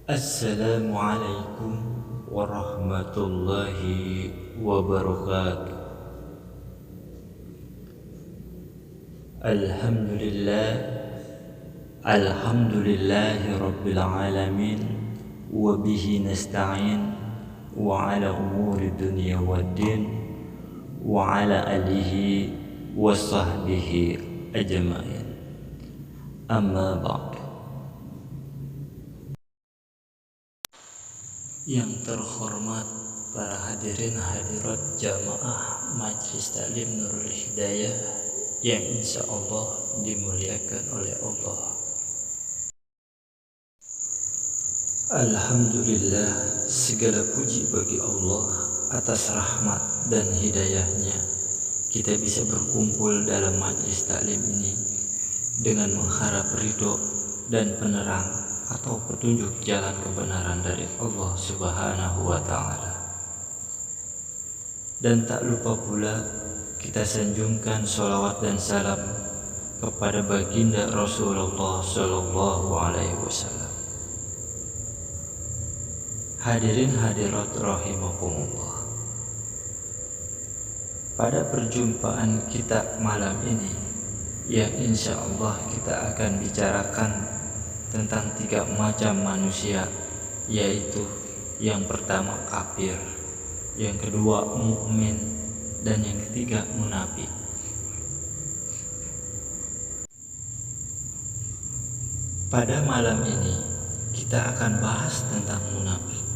Assalamualaikum warahmatullahi wabarakatuh. Alhamdulillah, alhamdulillahi rabbil alamin, wa bihi nasta'in, wa ala umuri dunya waddin, wa ala alihi wa sahbihi ajma'in. Amma ba'd. Yang terhormat para hadirin hadirat jamaah Majelis Taklim Nurul Hidayah yang insya Allah dimuliakan oleh Allah. Alhamdulillah, segala puji bagi Allah atas rahmat dan hidayahnya kita bisa berkumpul dalam Majelis Taklim ini dengan mengharap ridho dan penerang atau petunjuk jalan kebenaran dari Allah Subhanahu wa Ta'ala. Dan tak lupa pula kita sanjungkan sholawat dan salam kepada baginda Rasulullah Sallallahu Alaihi Wasallam. Hadirin hadirat rahimakumullah, pada perjumpaan kita malam ini yang insya Allah kita akan bicarakan tentang 3 macam manusia, yaitu yang pertama kafir, yang kedua mukmin, dan yang ketiga munafik. Pada malam ini kita akan bahas tentang munafik.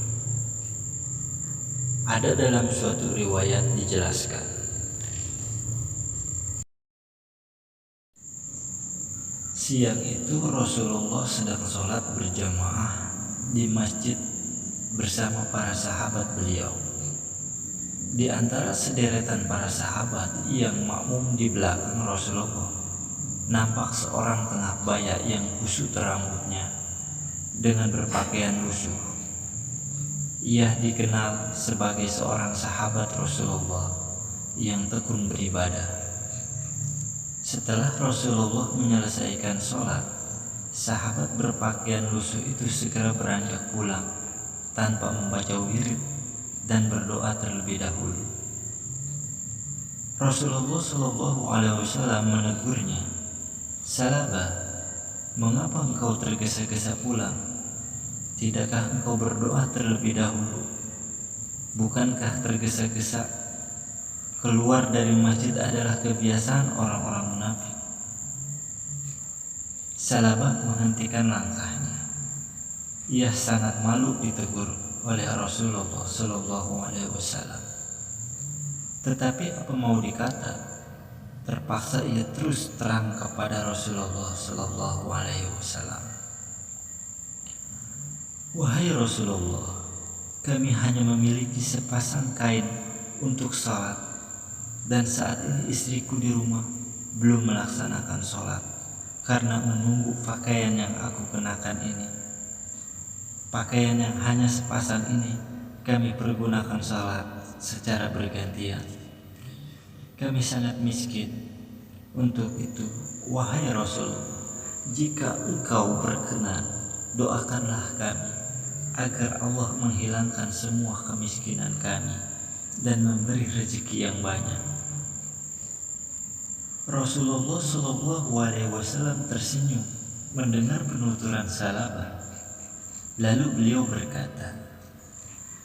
Ada dalam suatu riwayat dijelaskan, siang itu Rasulullah sedang sholat berjamaah di masjid bersama para sahabat beliau. Di antara sederetan para sahabat yang makmum di belakang Rasulullah, nampak seorang tengah baya yang kusut rambutnya dengan berpakaian lusuh. Ia dikenal sebagai seorang sahabat Rasulullah yang tekun beribadah. Setelah Rasulullah menyelesaikan sholat, sahabat berpakaian lusuh itu segera beranjak pulang tanpa membaca wirid dan berdoa terlebih dahulu. Rasulullah Shallallahu Alaihi Wasallam menegurnya, "Salabah, mengapa engkau tergesa-gesa pulang? Tidakkah engkau berdoa terlebih dahulu? Bukankah tergesa-gesa keluar dari masjid adalah kebiasaan orang-orang munafik?" Salabah menghentikan langkahnya. Ia sangat malu ditegur oleh Rasulullah Sallallahu Alaihi Wasallam. Tetapi apa mau dikata, terpaksa ia terus terang kepada Rasulullah Sallallahu Alaihi Wasallam. "Wahai Rasulullah, kami hanya memiliki sepasang kain untuk sholat, dan saat ini istriku di rumah belum melaksanakan sholat karena menunggu pakaian yang aku kenakan ini. Pakaian yang hanya sepasang ini kami pergunakan sholat secara bergantian. Kami sangat miskin. Untuk itu, wahai Rasulullah, jika engkau berkenan, doakanlah kami agar Allah menghilangkan semua kemiskinan kami dan memberi rezeki yang banyak." Rasulullah Shallallahu Alaihi Wasallam tersenyum mendengar penuturan Salabah. Lalu beliau berkata,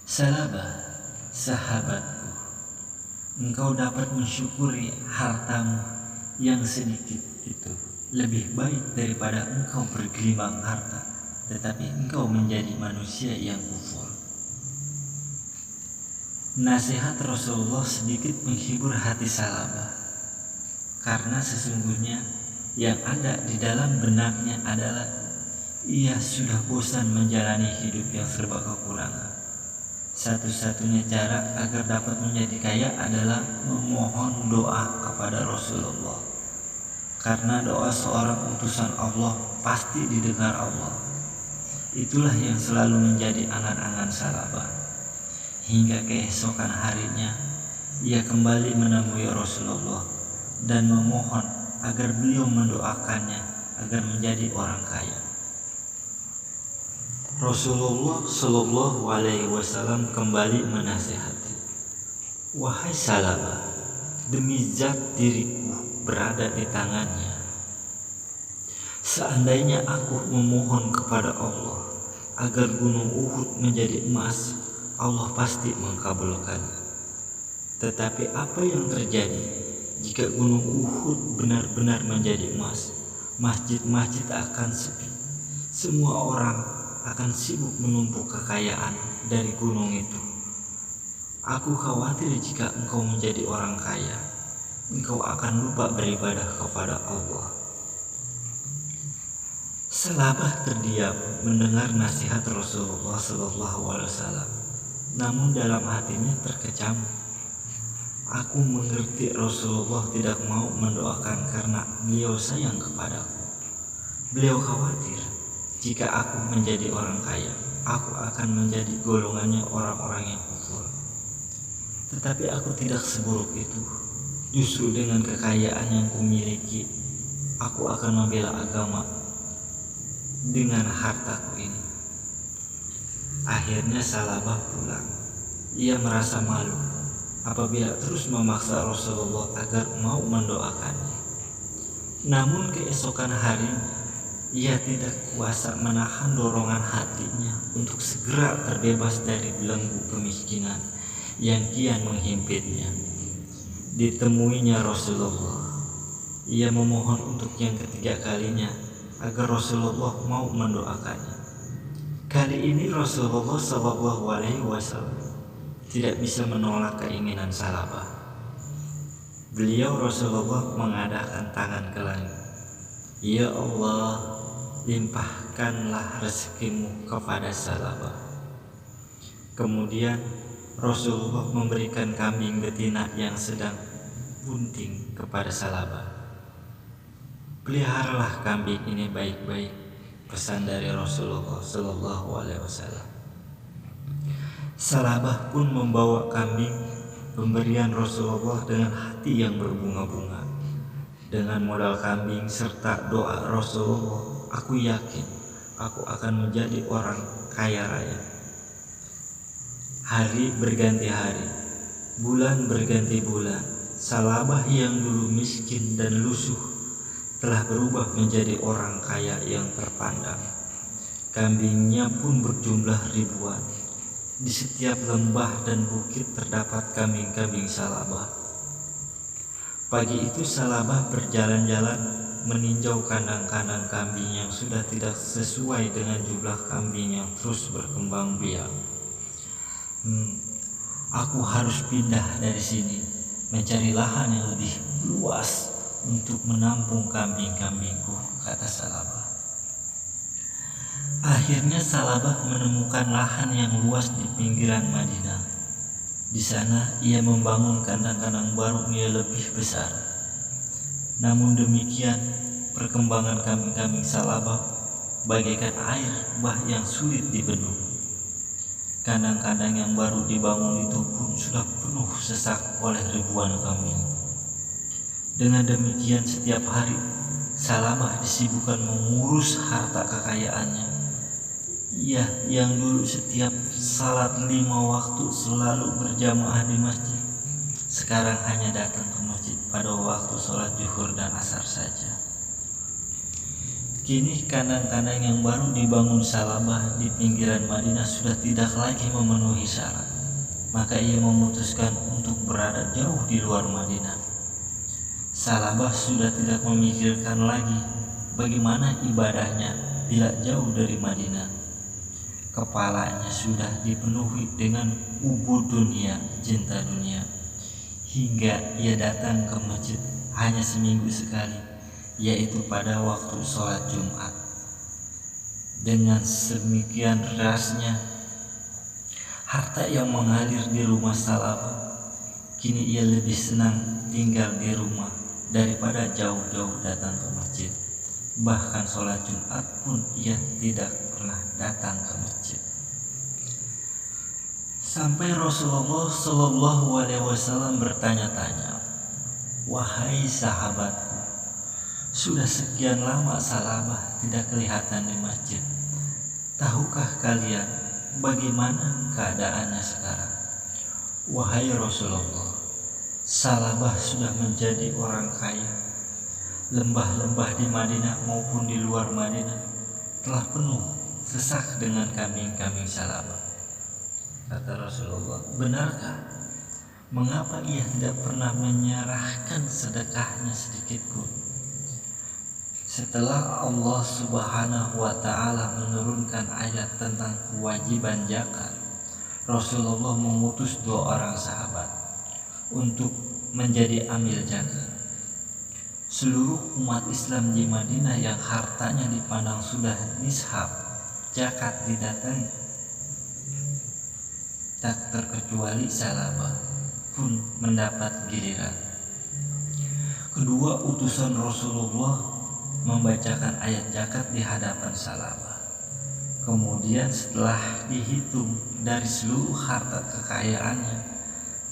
"Salabah, sahabatku, engkau dapat mensyukuri hartamu yang sedikit itu lebih baik daripada engkau bergelimang harta, tetapi engkau menjadi manusia yang kufur." Nasihat Rasulullah sedikit menghibur hati Salabah, karena sesungguhnya yang ada di dalam benaknya adalah ia sudah bosan menjalani hidup yang serba kekurangan. Satu-satunya cara agar dapat menjadi kaya adalah memohon doa kepada Rasulullah, karena doa seorang utusan Allah pasti didengar Allah. Itulah yang selalu menjadi angan-angan Salabah. Hingga keesokan harinya ia kembali menemui Rasulullah dan memohon agar beliau mendoakannya agar menjadi orang kaya. Rasulullah Shallallahu Alaihi Wasallam kembali menasihati, "Wahai Salabah, demi zat diriku berada di tangannya, seandainya aku memohon kepada Allah agar gunung Uhud menjadi emas, Allah pasti mengabulkannya. Tetapi apa yang terjadi jika gunung Uhud benar-benar menjadi emas? Masjid-masjid akan sepi. Semua orang akan sibuk menumpuk kekayaan dari gunung itu. Aku khawatir jika engkau menjadi orang kaya, engkau akan lupa beribadah kepada Allah." Salabah terdiam mendengar nasihat Rasulullah SAW, namun dalam hatinya terkecam. Aku mengerti Rasulullah tidak mau mendoakan karena beliau sayang kepadaku. Beliau khawatir jika aku menjadi orang kaya, aku akan menjadi golongannya orang-orang yang kufur. Tetapi aku tidak seburuk itu. Justru dengan kekayaan yang kumiliki, aku akan membela agama dengan hartaku ini. Akhirnya Salabah pulang. Ia merasa malu apabila terus memaksa Rasulullah agar mau mendoakannya. Namun keesokan harinya, ia tidak kuasa menahan dorongan hatinya untuk segera terbebas dari belenggu kemiskinan yang kian menghimpitnya. Ditemuinya Rasulullah. Ia memohon untuk yang ketiga kalinya agar Rasulullah mau mendoakannya. Kali ini Rasulullah SAW tidak bisa menolak keinginan Salabah. Beliau Rasulullah mengadakan tangan ke langit. "Ya Allah, limpahkanlah rezekimu kepada Salabah." Kemudian Rasulullah memberikan kambing betina yang sedang bunting kepada Salabah. "Peliharalah kambing ini baik-baik," pesan dari Rasulullah SAW. Salabah pun membawa kambing pemberian Rasulullah dengan hati yang berbunga-bunga. Dengan modal kambing serta doa Rasulullah, aku yakin aku akan menjadi orang kaya raya. Hari berganti hari, bulan berganti bulan. Salabah yang dulu miskin dan lusuh telah berubah menjadi orang kaya yang terpandang. Kambingnya pun berjumlah ribuan. Di setiap lembah dan bukit terdapat kambing-kambing Salabah. Pagi itu Salabah berjalan-jalan meninjau kandang-kandang kambing yang sudah tidak sesuai dengan jumlah kambing yang terus berkembang biak. Aku harus pindah dari sini, mencari lahan yang lebih luas untuk menampung kambing-kambingku, kata Salabah. Akhirnya Salabah menemukan lahan yang luas di pinggiran Madinah. Di sana ia membangun kandang-kandang baru yang lebih besar. Namun demikian, perkembangan kambing-kambing Salabah bagaikan air bah yang sulit dibendung. Kandang-kandang yang baru dibangun itu pun sudah penuh sesak oleh ribuan kambing. Dengan demikian setiap hari Salabah disibukkan mengurus harta kekayaannya. Ia yang dulu setiap salat 5 waktu selalu berjamaah di masjid, sekarang hanya datang ke masjid pada waktu sholat zuhur dan asar saja. Kini kandang-kandang yang baru dibangun Salabah di pinggiran Madinah sudah tidak lagi memenuhi syarat. Maka ia memutuskan untuk berada jauh di luar Madinah. Salabah sudah tidak memikirkan lagi bagaimana ibadahnya bila jauh dari Madinah. Kepalanya sudah dipenuhi dengan ubud dunia, cinta dunia, hingga ia datang ke masjid hanya seminggu sekali, yaitu pada waktu sholat Jumat. Dengan semikian derasnya harta yang mengalir di rumah Salabah, kini ia lebih senang tinggal di rumah daripada jauh-jauh datang ke masjid. Bahkan sholat Jumat pun ia tidak pernah datang ke masjid. Sampai Rasulullah SAW bertanya-tanya, "Wahai sahabatku, sudah sekian lama Salabah tidak kelihatan di masjid. Tahukah kalian bagaimana keadaannya sekarang? Wahai Rasulullah, Salabah sudah menjadi orang kaya. Lembah-lembah di Madinah maupun di luar Madinah telah penuh sesak dengan kambing-kambing Salabah. Kata Rasulullah, benarkah? Mengapa ia tidak pernah menyerahkan sedekahnya sedikit pun? Setelah Allah Subhanahu wa Ta'ala menurunkan ayat tentang kewajiban zakat, Rasulullah mengutus 2 orang sahabat untuk menjadi amil zakat. Seluruh umat Islam di Madinah yang hartanya dipandang sudah nishab zakat didatangi, tak terkecuali Salabah pun mendapat giliran. Kedua utusan Rasulullah membacakan ayat zakat di hadapan Salabah. Kemudian setelah dihitung dari seluruh harta kekayaannya,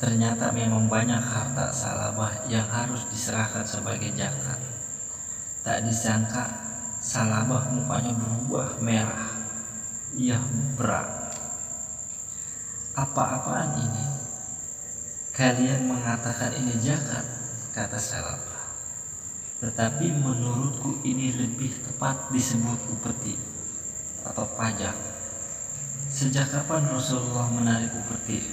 ternyata memang banyak harta Salabah yang harus diserahkan sebagai zakat. Tak disangka Salabah mukanya berubah merah. Ia berat. Apa-apaan ini? Kalian mengatakan ini zakat, kata Salabah. Tetapi menurutku ini lebih tepat disebut upeti atau pajak. Sejak kapan Rasulullah menarik upeti?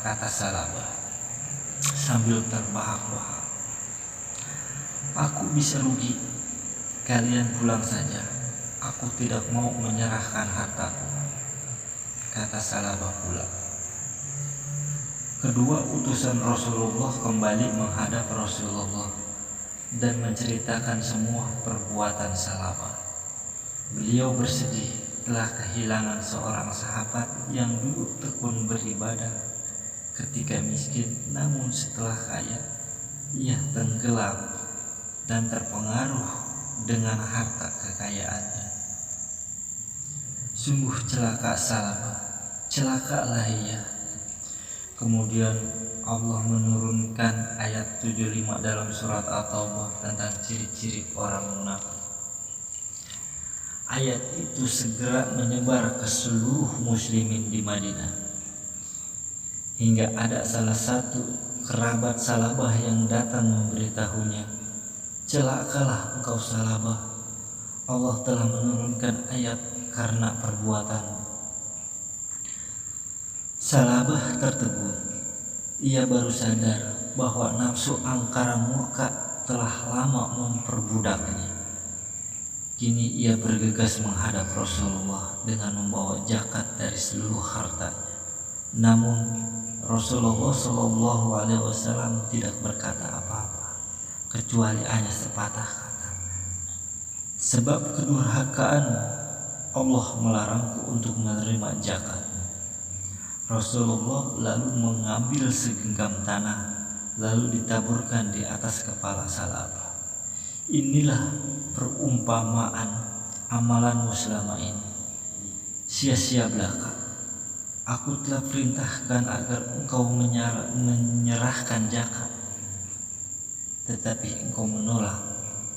Kata Salabah sambil terbahak-bahak. Aku bisa rugi. Kalian pulang saja. Aku tidak mau menyerahkan hartaku, kata Salabah pula. Kedua utusan Rasulullah kembali menghadap Rasulullah dan menceritakan semua perbuatan Salabah. Beliau bersedih telah kehilangan seorang sahabat yang dulu tekun beribadah ketika miskin, namun setelah kaya ia tenggelam dan terpengaruh dengan harta kekayaannya. Sungguh celaka Salabah, celakalah ia. Kemudian Allah menurunkan ayat 75 dalam surat At-Taubah tentang ciri-ciri orang munafik. Ayat itu segera menyebar ke seluruh muslimin di Madinah, hingga ada salah satu kerabat Salabah yang datang memberitahunya, celakalah engkau Salabah, Allah telah menurunkan ayat karena perbuatanmu. Salabah tertegun. Ia baru sadar bahwa nafsu angkara murka telah lama memperbudaknya. Kini ia bergegas menghadap Rasulullah dengan membawa zakat dari seluruh hartanya. Namun Rasulullah SAW tidak berkata apa-apa, kecuali hanya sepatah kata, sebab kedurhakaan Allah melarangku untuk menerima zakat. Rasulullah lalu mengambil segenggam tanah lalu ditaburkan di atas kepala Salabah. Inilah perumpamaan amalanmu selama ini. Sia-sia belaka. Aku telah perintahkan agar engkau menyerahkan zakat, tetapi engkau menolak.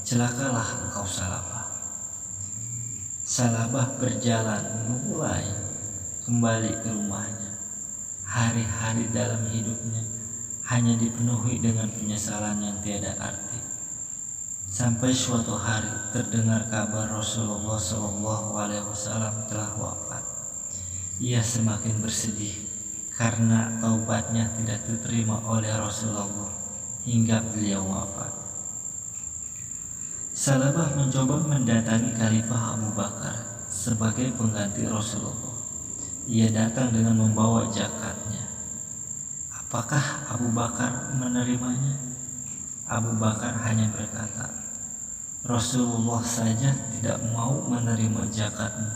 Celakalah engkau Salabah. Salabah berjalan mulai kembali ke rumahnya. Hari-hari dalam hidupnya hanya dipenuhi dengan penyesalan yang tiada arti. Sampai suatu hari terdengar kabar Rasulullah SAW telah wafat. Ia semakin bersedih karena taubatnya tidak diterima oleh Rasulullah hingga beliau wafat. Salabah mencoba mendatangi Khalifah Abu Bakar sebagai pengganti Rasulullah. Ia datang dengan membawa zakatnya. Apakah Abu Bakar menerimanya? Abu Bakar hanya berkata, Rasulullah saja tidak mau menerima zakatmu.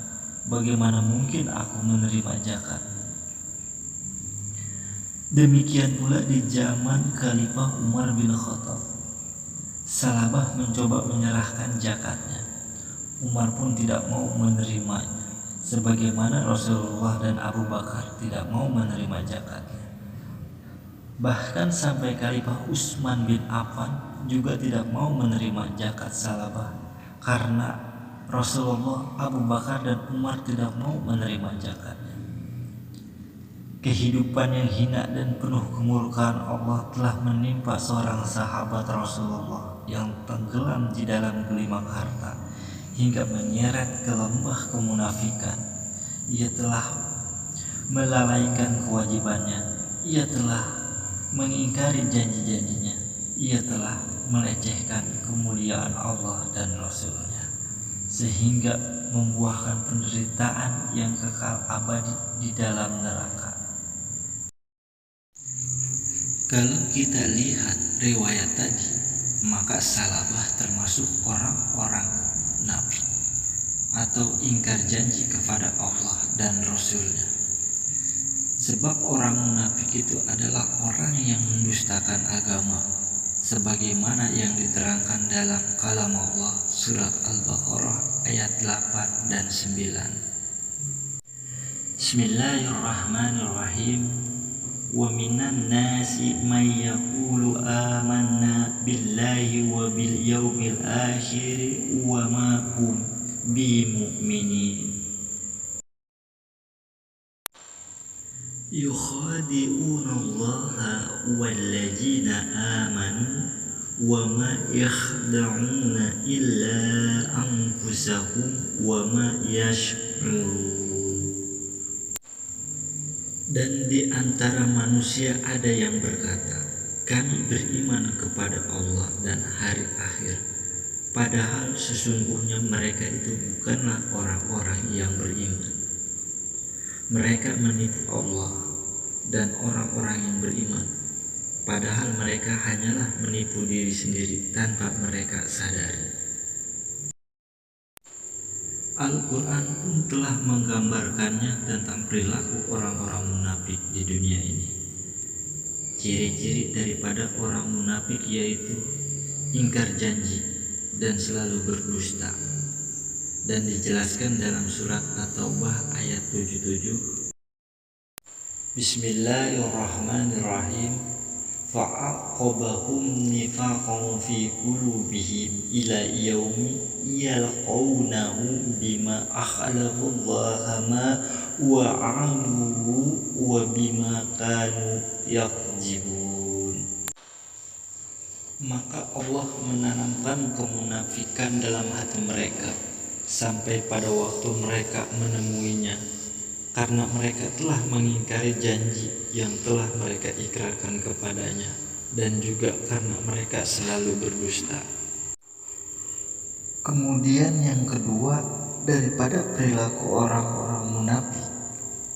Bagaimana mungkin aku menerima zakatmu? Demikian pula di zaman Khalifah Umar bin Khattab. Salabah mencoba menyerahkan zakatnya. Umar pun tidak mau menerimanya, sebagaimana Rasulullah dan Abu Bakar tidak mau menerima zakatnya. Bahkan sampai Khalifah Utsman bin Affan juga tidak mau menerima zakat Salabah karena Rasulullah, Abu Bakar dan Umar tidak mau menerima zakatnya. Kehidupan yang hina dan penuh kemurkaan Allah telah menimpa seorang sahabat Rasulullah yang tenggelam di dalam gelimak harta hingga menyeret ke lembah kemunafikan. Ia telah melalaikan kewajibannya, ia telah mengingkari janji-janjinya, ia telah melecehkan kemuliaan Allah dan Rasul-Nya, sehingga membuahkan penderitaan yang kekal abadi di dalam neraka. Kalau kita lihat riwayat tadi, maka salabah termasuk orang-orang munafik atau ingkar janji kepada Allah dan Rasul-Nya. Sebab orang munafik itu adalah orang yang mendustakan agama, sebagaimana yang diterangkan dalam kalam Allah surat Al-Baqarah ayat 8 dan 9. Bismillahirrahmanirrahim. Wa minan nasi may yaqulu amanna billahi wa bil yawmil akhir wa ma hum bimu'minin. Yukhadi'una Allaha walladzina amanu wa ma yakhda'una illa anfusahum wa ma yash'urun. Dan di antara manusia ada yang berkata, kami beriman kepada Allah dan hari akhir, padahal sesungguhnya mereka itu bukanlah orang-orang yang beriman. Mereka menipu Allah dan orang-orang yang beriman, padahal mereka hanyalah menipu diri sendiri tanpa mereka sadari. Al-Quran pun telah menggambarkannya tentang perilaku orang-orang munafik di dunia ini. Ciri-ciri daripada orang munafik yaitu ingkar janji dan selalu berdusta, dan dijelaskan dalam surat At-Taubah ayat 77. Bismillahirrahmanirrahim. Fa'aqabahum nifaqan fi qulubihim ila yaumi yalqawnahu bima akhlafallaha ma wa'aduhu wa bima kanu yakzibun. Maka Allah menanamkan kemunafikan dalam hati mereka sampai pada waktu mereka menemuinya, karena mereka telah mengingkari janji yang telah mereka ikrarkan kepadanya, dan juga karena mereka selalu berdusta. Kemudian yang kedua, daripada perilaku orang-orang munafik,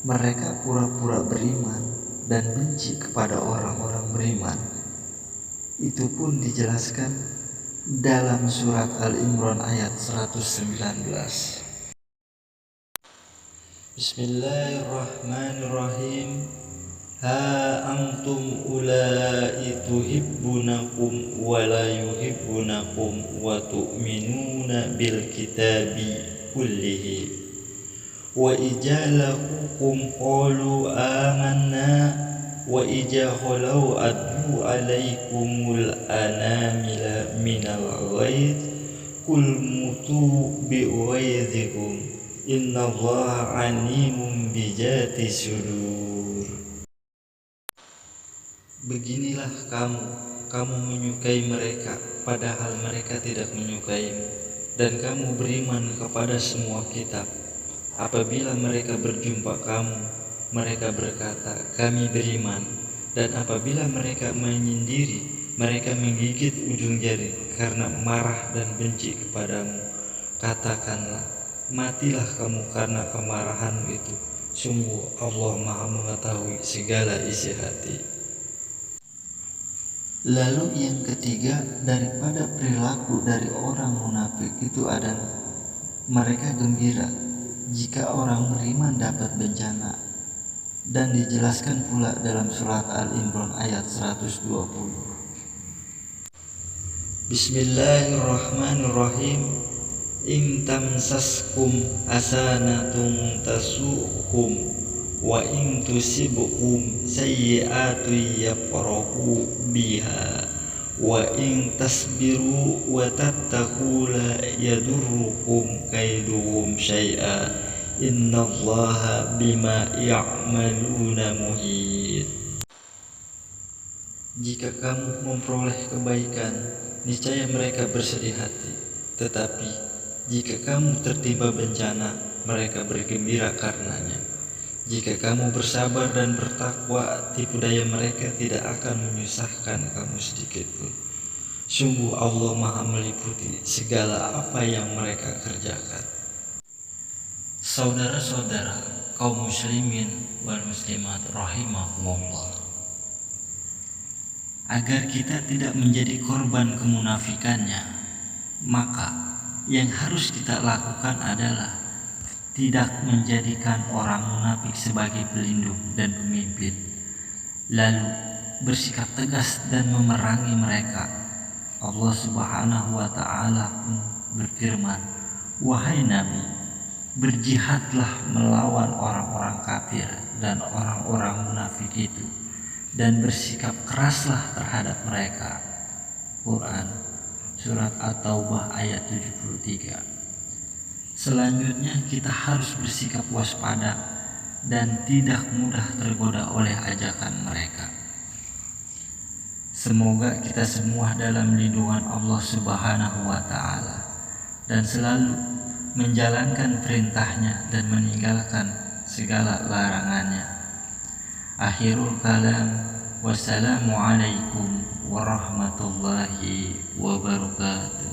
mereka pura-pura beriman dan benci kepada orang-orang beriman. Itu pun dijelaskan dalam surat Al-Imran ayat 119. Bismillahirrahmanirrahim. Ha antum ulai tuhibbunakum wa la yuhibbunakum wa tu'minuna bil kitabi kullihi wa ijalakukum qalu amanna wa ijakhalau addu alaikumul anamila minal ghaid kul mutu bi ghaizikum innallaha alimun bijati sudur. Beginilah kamu menyukai mereka padahal mereka tidak menyukaimu, dan kamu beriman kepada semua kitab. Apabila mereka berjumpa kamu, mereka berkata, kami beriman, dan apabila mereka menyendiri, mereka menggigit ujung jari karena marah dan benci kepadamu. Katakanlah, matilah kamu karena kemarahanmu itu. Sungguh Allah Maha mengetahui segala isi hati. Lalu yang ketiga daripada perilaku dari orang munafik itu adalah mereka gembira jika orang beriman dapat bencana, dan dijelaskan pula dalam surat Al-Imran ayat 120. Bismillahirrahmanirrahim. In tamsaskum asanatun tasu'hum wa in tusibkum sayyi'atun yafrahu biha wa in tasbiru wa tattaqu la yadurrukum kaiduhum syai'a innallaha bima ya'maluna muhit. Jika kamu memperoleh kebaikan, niscaya mereka bersedih hati. Tetapi jika kamu tertimpa bencana, mereka bergembira karenanya. Jika kamu bersabar dan bertakwa, tipu daya mereka tidak akan menyusahkan kamu sedikit pun. Sungguh Allah Maha meliputi segala apa yang mereka kerjakan. Saudara-saudara kaum muslimin wal muslimat rahimakumullah, agar kita tidak menjadi korban kemunafikannya, maka yang harus kita lakukan adalah tidak menjadikan orang munafik sebagai pelindung dan pemimpin, lalu bersikap tegas dan memerangi mereka. Allah Subhanahu wa Ta'ala pun berfirman, "Wahai Nabi, berjihadlah melawan orang-orang kafir dan orang-orang munafik itu, dan bersikap keraslah terhadap mereka." Quran Surat At-Taubah ayat 73. Selanjutnya kita harus bersikap waspada dan tidak mudah tergoda oleh ajakan mereka. Semoga kita semua dalam lindungan Allah Subhanahu wa Ta'ala dan selalu menjalankan perintahnya dan meninggalkan segala larangannya. Akhirul kalam, wassalamualaikum warahmatullahi wabarakatuh.